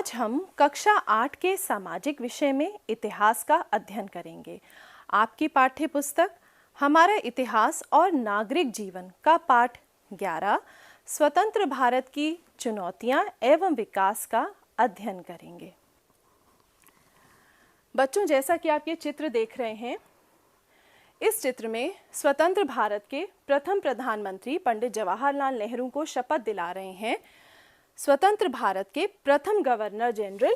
आज हम कक्षा 8 के सामाजिक विषय में इतिहास का अध्ययन करेंगे। आपकी पाठ्य पुस्तक हमारा इतिहास और नागरिक जीवन का पाठ 11 स्वतंत्र भारत की चुनौतियां एवं विकास का अध्ययन करेंगे। बच्चों, जैसा कि आप ये चित्र देख रहे हैं, इस चित्र में स्वतंत्र भारत के प्रथम प्रधानमंत्री पंडित जवाहरलाल नेहरू को शपथ दिला रहे हैं स्वतंत्र भारत के प्रथम गवर्नर जनरल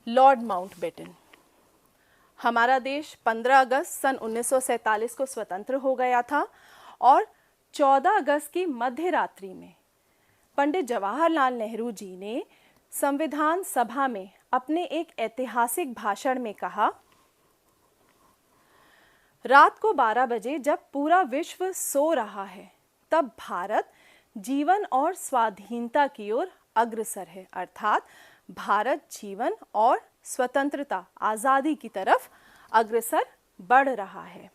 लॉर्ड माउंटबेटन। हमारा देश 15 अगस्त सन 1947 को स्वतंत्र हो गया था और 14 अगस्त की मध्य रात्रि में पंडित जवाहरलाल नेहरू जी ने संविधान सभा में अपने एक ऐतिहासिक भाषण में कहा, रात को 12 बजे जब पूरा विश्व सो रहा है तब भारत जीवन और स्वाधीनता की ओर अग्रसर है, अर्थात भारत जीवन और स्वतंत्रता आज़ादी की तरफ अग्रसर बढ़ रहा है।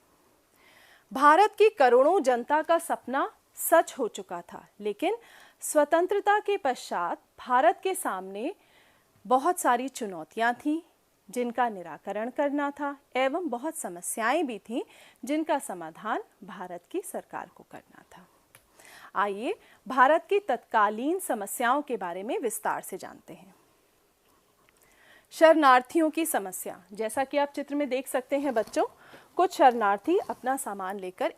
भारत की करोड़ों जनता का सपना सच हो चुका था, लेकिन स्वतंत्रता के पश्चात भारत के सामने बहुत सारी चुनौतियां थीं जिनका निराकरण करना था एवं बहुत समस्याएं भी थीं जिनका समाधान भारत की सरकार को करना था। आइए भारत की तत्कालीन समस्याओं के बारे में विस्तार से जानते हैं। शरणार्थियों की समस्या, जैसा कि आप चित्र में देख सकते हैं बच्चों, कुछ शरणार्थी अपना सामान लेकर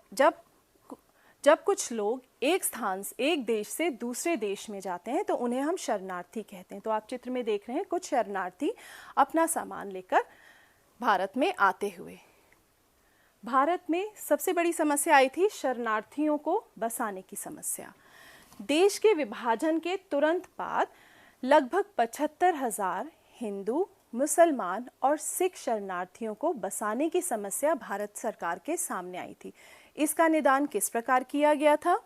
जब कुछ लोग एक देश से दूसरे देश में जाते हैं तो उन्हें हम शरणार्थी कहते हैं। तो आप चित्र में देख रहे हैं कुछ शरणार्थी अपना सामान लेकर भारत में आते हुए। भारत में सबसे बड़ी समस्या आई थी शरणार्थियों को बसाने की समस्या। देश के विभाजन के तुरंत बाद लगभग 75,000 हिंदू, मुसलमान और सिख शरणार्थियों को बसाने की समस्या भारत सरकार के सामने आई थी। इसका निदान किस प्रकार किया गया था?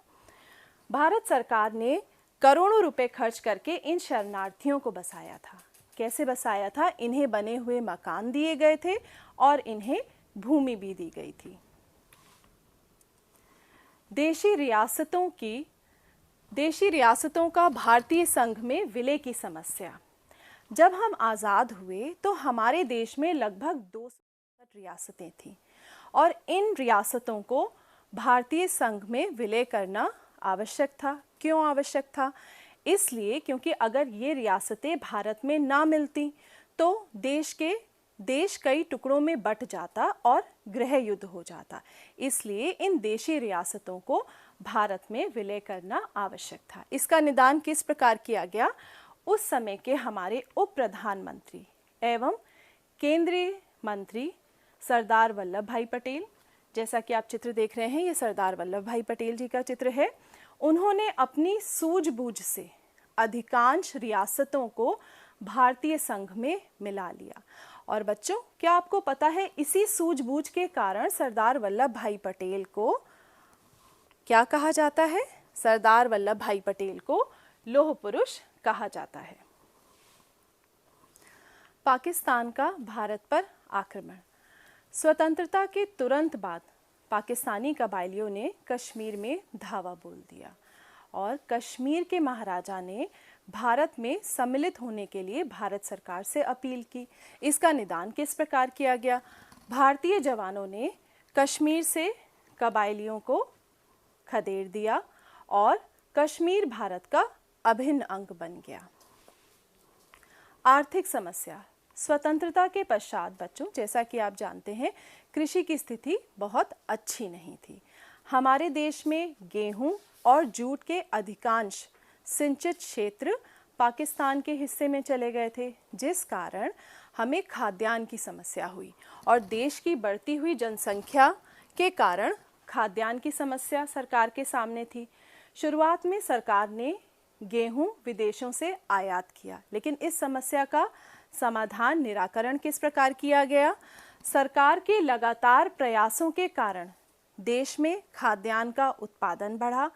भारत सरकार ने करोड़ों रुपए खर्च करके इन शरणार्थियों को बसाया था। कैसे बसाया था? इन्हें बने हुए मकान दिए गए थे और इन्हें भूमि भी दी गई थी। देशी रियासतों का भारतीय संघ में विलय की समस्या। जब हम आज़ाद हुए तो हमारे देश में लगभग 260 रियासतें थीं और इन रियासतों को भारतीय संघ में विलय करना आवश्यक था। क्यों आवश्यक था? इसलिए क्योंकि अगर ये रियासतें भारत में ना मिलती तो देश कई टुकड़ों में बंट जाता और गृह युद्ध हो जाता। इसलिए इन देशी रियासतों को भारत में विलय करना आवश्यक था। इसका निदान किस प्रकार किया गया? उस समय के हमारे उप प्रधानमंत्री एवं केंद्रीय मंत्री सरदार वल्लभ भाई पटेल, जैसा कि आप चित्र देख रहे हैं, ये सरदार वल्लभ भाई पटेल जी का चित्र है। उन्होंने अपनी सूझबूझ से अधिकांश रियासतों को भारतीय संघ में मिला लिया। और बच्चों, क्या आपको पता है इसी सूझबूझ के कारण सरदार वल्लभ भाई पटेल को क्या कहा जाता है? सरदार वल्लभ भाई पटेल को लौह पुरुष कहा जाता है। पाकिस्तान का भारत पर आक्रमण। स्वतंत्रता के तुरंत बाद पाकिस्तानी कबायलियों ने कश्मीर में धावा बोल दिया और कश्मीर के महाराजा ने भारत में सम्मिलित होने के लिए भारत सरकार से अपील की। इसका निदान किस प्रकार किया गया? भारतीय जवानों ने कश्मीर से कबायलियों को खदेड़ दिया और कश्मीर भारत का अभिन्न अंग बन गया। आर्थिक समस्या। स्वतंत्रता के पश्चात बच्चों, जैसा कि आप जानते हैं, कृषि की स्थिति बहुत अच्छी नहीं थी। हमारे देश में गेहूं और जूट के अधिकांश सिंचित क्षेत्र पाकिस्तान के हिस्से में चले गए थे, जिस कारण हमें खाद्यान्न की समस्या हुई और देश की बढ़ती हुई जनसंख्या के कारण खाद्यान्न की समस्या सरकार के सामने थी। शुरुआत में सरकार ने गेहूं विदेशों से आयात किया, लेकिन इस समस्या का समाधान निराकरण किस प्रकार किया गया? सरकार के लगातार प्रयासों के कारण देश में खाद्यान्न का उत्पादन बढ़ा,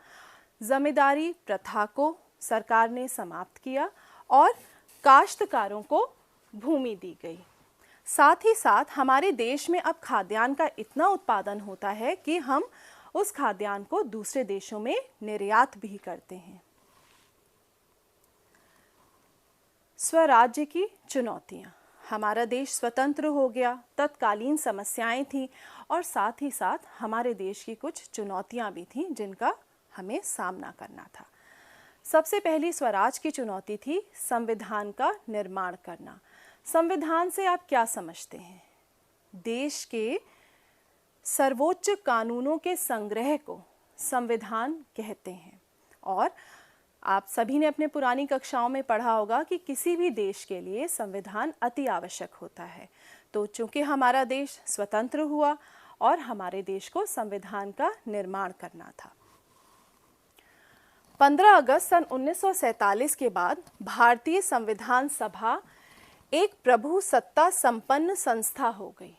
जमींदारी प्रथा को सरकार ने समाप्त किया और काश्तकारों को भूमि दी गई। साथ ही साथ हमारे देश में अब खाद्यान्न का इतना उत्पादन होता है कि हम उस खाद्यान्न को दूसरे देशों में निर्यात भी करते हैं। स्वराज्य की चुनौतियाँ। हमारा देश स्वतंत्र हो गया, तत्कालीन समस्याएं थीं और साथ ही साथ हमारे देश की कुछ चुनौतियाँ भी थीं जिनका हमें सामना करना था। सबसे पहली स्वराज की चुनौती थी संविधान का निर्माण करना। संविधान से आप क्या समझते हैं? देश के सर्वोच्च कानूनों के संग्रह को संविधान कहते हैं। और आप सभी ने अपने पुरानी कक्षाओं में पढ़ा होगा कि किसी भी देश के लिए संविधान अति आवश्यक होता है। तो चूंकि हमारा देश स्वतंत्र हुआ और हमारे देश को संविधान का निर्माण करना था। 15 अगस्त सन 1947 के बाद भारतीय संविधान सभा एक प्रभुसत्ता संपन्न संस्था हो गई।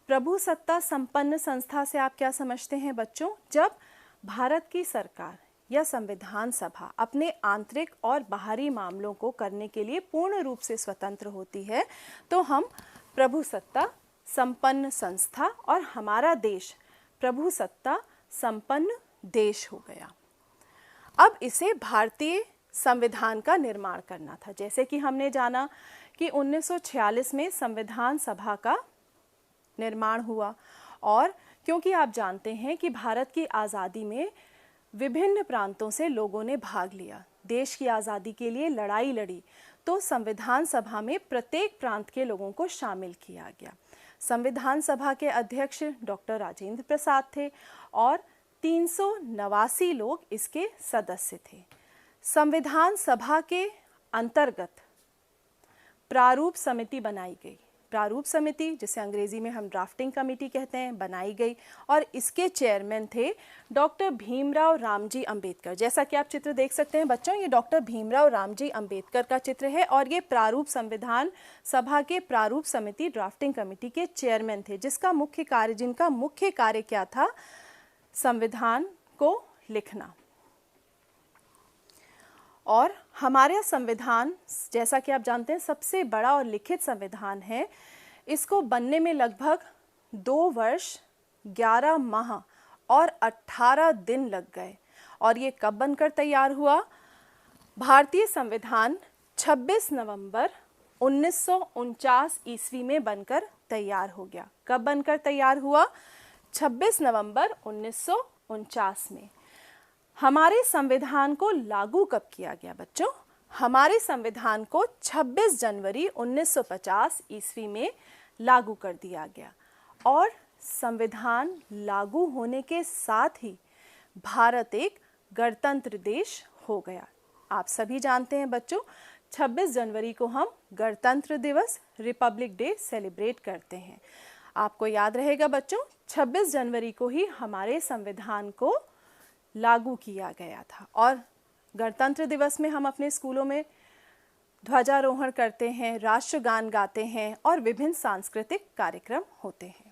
प्रभुसत्ता संपन्न संस्था से आप क्या समझते हैं बच्चों? जब भारत की सरकार या संविधान सभा अपने आंतरिक और बाहरी मामलों को करने के लिए पूर्ण रूप से स्वतंत्र होती है तो हम प्रभुसत्ता संपन्न संस्था और हमारा देश प्रभुसत्ता संपन्न देश हो गया। अब इसे भारतीय संविधान का निर्माण करना था। जैसे कि हमने जाना कि 1946 में संविधान सभा का निर्माण हुआ और क्योंकि आप जानते हैं कि भारत की आज़ादी में विभिन्न प्रांतों से लोगों ने भाग लिया, देश की आज़ादी के लिए लड़ाई लड़ी, तो संविधान सभा में प्रत्येक प्रांत के लोगों को शामिल किया गया। संविधान सभा के अध्यक्ष डॉक्टर राजेंद्र प्रसाद थे और 389 लोग इसके सदस्य थे। संविधान सभा के अंतर्गत प्रारूप समिति बनाई गई। प्रारूप समिति, जिसे अंग्रेजी में हम ड्राफ्टिंग कमेटी कहते हैं, बनाई गई और इसके चेयरमैन थे डॉक्टर भीमराव रामजी अंबेडकर। जैसा कि आप चित्र देख सकते हैं बच्चों, ये डॉक्टर भीमराव रामजी अंबेडकर का चित्र है और ये प्रारूप संविधान सभा के प्रारूप समिति ड्राफ्टिंग कमेटी के चेयरमैन थे, जिनका मुख्य कार्य क्या था? संविधान को लिखना। और हमारा संविधान, जैसा कि आप जानते हैं, सबसे बड़ा और लिखित संविधान है। इसको बनने में लगभग 2 वर्ष 11 माह और 18 दिन लग गए। और ये कब बनकर तैयार हुआ? भारतीय संविधान 26 नवंबर 1949 ईस्वी में बनकर तैयार हो गया। कब बनकर तैयार हुआ? 26 नवंबर 1949 में। हमारे संविधान को लागू कब किया गया बच्चों? हमारे संविधान को 26 जनवरी 1950 ईस्वी में लागू कर दिया गया और संविधान लागू होने के साथ ही भारत एक गणतंत्र देश हो गया। आप सभी जानते हैं बच्चों, 26 जनवरी को हम गणतंत्र दिवस, रिपब्लिक डे सेलिब्रेट करते हैं। आपको याद रहेगा बच्चों, 26 जनवरी को ही हमारे संविधान को लागू किया गया था। और गणतंत्र दिवस में हम अपने स्कूलों में ध्वजारोहण करते हैं, राष्ट्रगान गाते हैं और विभिन्न सांस्कृतिक कार्यक्रम होते हैं।